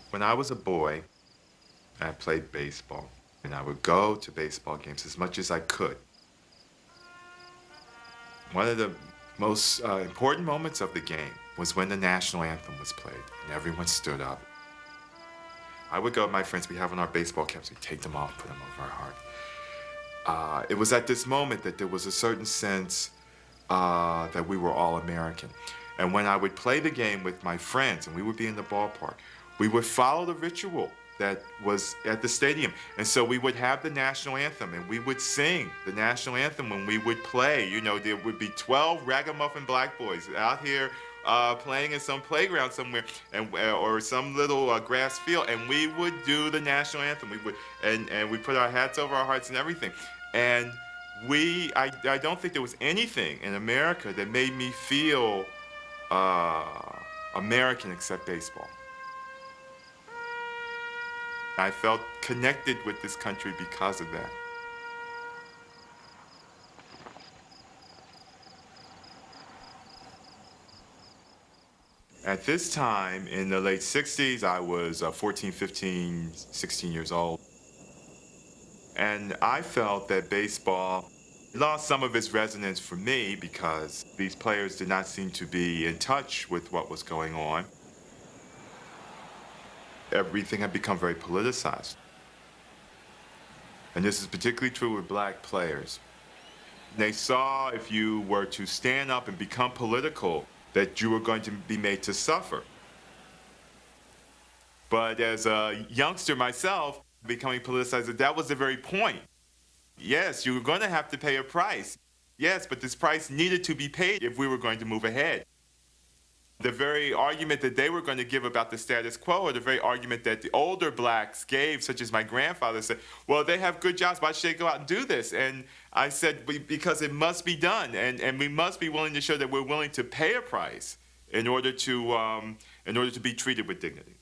When I was a boy, I played baseball, and I would go to baseball games as much as I could. One of the most important moments of the game was when the national anthem was played and everyone stood up. I would go with my friends, we have on our baseball caps, we take them off, put them over our heart. It was at this moment that there was a certain sense that we were all American. And when I would play the game with my friends and we would be in the ballpark, we would follow the ritual that was at the stadium. And so we would have the national anthem and we would sing the national anthem when we would play. You know, there would be 12 ragamuffin black boys out here playing in some playground somewhere and or some little grass field, and we would do the national anthem. We would and we put our hats over our hearts and everything. And I don't think there was anything in America that made me feel American except baseball. I felt connected with this country because of that. At this time, in the late 60s, I was 14, 15, 16 years old. And I felt that baseball lost some of its resonance for me because these players did not seem to be in touch with what was going on. Everything had become very politicized. And this is particularly true with black players. They saw if you were to stand up and become political, that you were going to be made to suffer. But as a youngster myself, becoming politicized, that was the very point. Yes, you were going to have to pay a price. Yes, but this price needed to be paid if we were going to move ahead. The very argument that they were going to give about the status quo, or the very argument that the older blacks gave, such as my grandfather said, well, they have good jobs, why should they go out and do this? And I said, because it must be done, and we must be willing to show that we're willing to pay a price in order to be treated with dignity.